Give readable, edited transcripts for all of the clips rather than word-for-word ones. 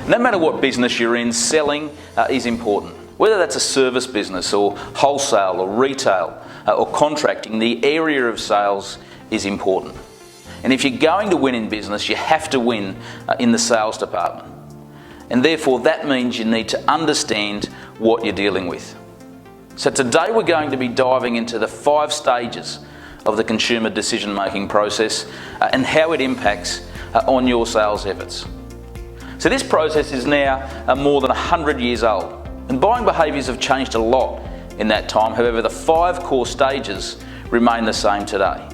No matter what business you're in, selling is important. Whether that's a service business or wholesale or retail or contracting, the area of sales is important. And if you're going to win in business, you have to win in the sales department. And therefore that means you need to understand what you're dealing with. So today we're going to be diving into the 5 stages of the consumer decision-making process and how it impacts on your sales efforts. So this process is now more than 100 years old, and buying behaviours have changed a lot in that time. However, the 5 core stages remain the same today.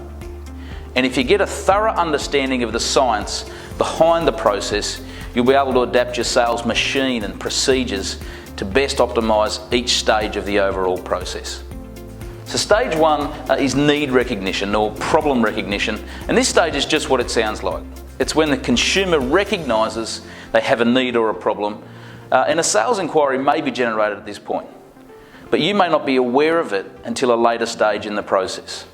And if you get a thorough understanding of the science behind the process, you'll be able to adapt your sales machine and procedures to best optimise each stage of the overall process. So stage 1 is need recognition or problem recognition, and this stage is just what it sounds like. It's when the consumer recognises they have a need or a problem, and a sales inquiry may be generated at this point. But you may not be aware of it until a later stage in the process.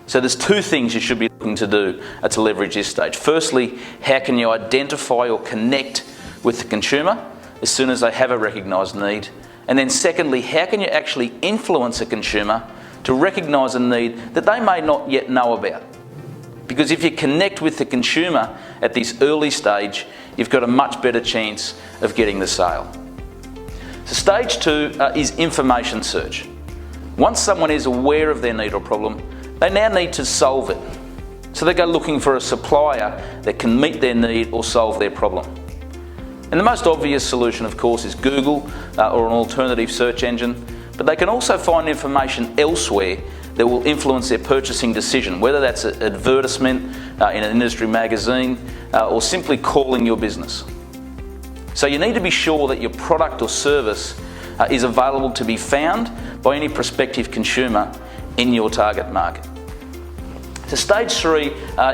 So there's 2 things you should be looking to do to leverage this stage. Firstly, how can you identify or connect with the consumer as soon as they have a recognised need? And then secondly, how can you actually influence a consumer to recognise a need that they may not yet know about? Because if you connect with the consumer at this early stage, you've got a much better chance of getting the sale. So stage 2 is information search. Once someone is aware of their need or problem, they now need to solve it. So they go looking for a supplier that can meet their need or solve their problem. And the most obvious solution, of course, is Google or an alternative search engine, but they can also find information elsewhere that will influence their purchasing decision, whether that's an advertisement in an industry magazine or simply calling your business. So you need to be sure that your product or service is available to be found by any prospective consumer in your target market. So stage 3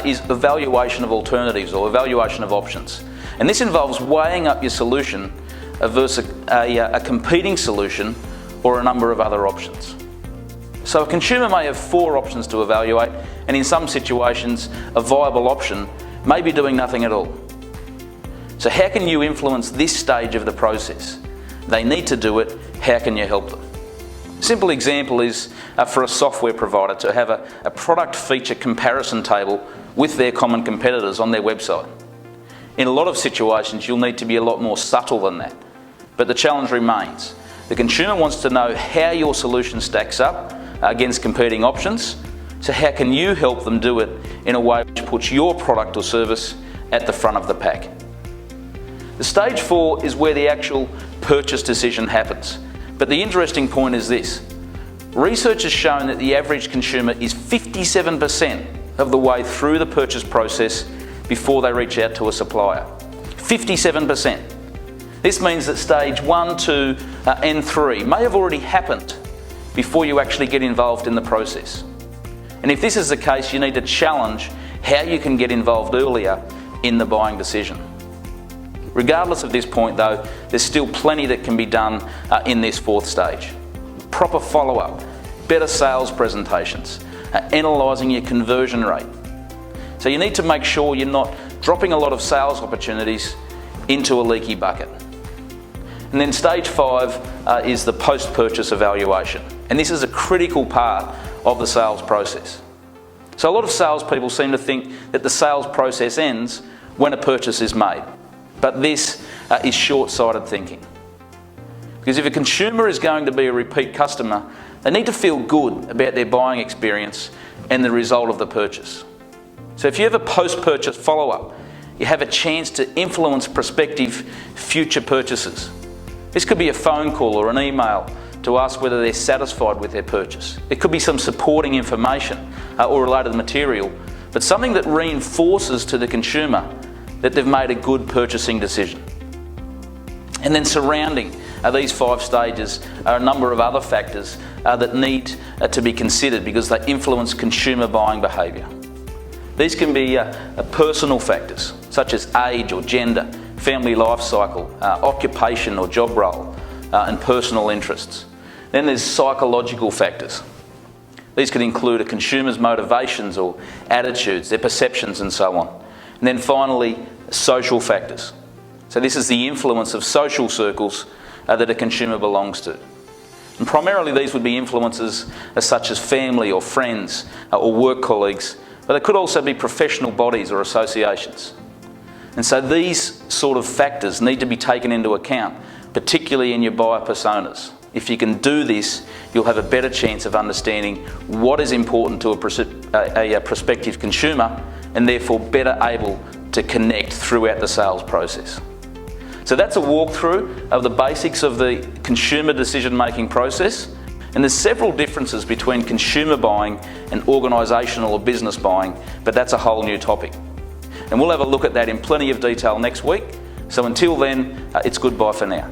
is evaluation of alternatives or evaluation of options. And this involves weighing up your solution versus a competing solution or a number of other options. So a consumer may have 4 options to evaluate, and in some situations a viable option may be doing nothing at all. So how can you influence this stage of the process? They need to do it, how can you help them? A simple example is for a software provider to have a product feature comparison table with their common competitors on their website. In a lot of situations you'll need to be a lot more subtle than that, but the challenge remains. The consumer wants to know how your solution stacks up against competing options, so how can you help them do it in a way which puts your product or service at the front of the pack? The stage 4 is where the actual purchase decision happens. But the interesting point is this. Research has shown that the average consumer is 57% of the way through the purchase process before they reach out to a supplier. 57%. This means that stage 1, 2 and 3 may have already happened before you actually get involved in the process. And if this is the case, you need to challenge how you can get involved earlier in the buying decision. Regardless of this point though, there's still plenty that can be done in this 4th stage. Proper follow-up, better sales presentations, analysing your conversion rate. So you need to make sure you're not dropping a lot of sales opportunities into a leaky bucket. And then stage 5 is the post-purchase evaluation. And this is a critical part of the sales process. So a lot of salespeople seem to think that the sales process ends when a purchase is made. But this is short-sighted thinking. Because if a consumer is going to be a repeat customer, they need to feel good about their buying experience and the result of the purchase. So if you have a post-purchase follow-up, you have a chance to influence prospective future purchases. This could be a phone call or an email to ask whether they're satisfied with their purchase. It could be some supporting information or related material, but something that reinforces to the consumer that they've made a good purchasing decision. And then surrounding these 5 stages are a number of other factors that need to be considered because they influence consumer buying behaviour. These can be personal factors such as age or gender, family life cycle, occupation or job role, and personal interests. Then there's psychological factors. These could include a consumer's motivations or attitudes, their perceptions and so on. And then finally, social factors. So this is the influence of social circles that a consumer belongs to. And primarily these would be influences such as family or friends or work colleagues, but it could also be professional bodies or associations. And so these sort of factors need to be taken into account, particularly in your buyer personas. If you can do this, you'll have a better chance of understanding what is important to a prospective consumer, and therefore better able to connect throughout the sales process. So that's a walkthrough of the basics of the consumer decision-making process. And there's several differences between consumer buying and organisational or business buying, but that's a whole new topic. And we'll have a look at that in plenty of detail next week. So until then, it's goodbye for now.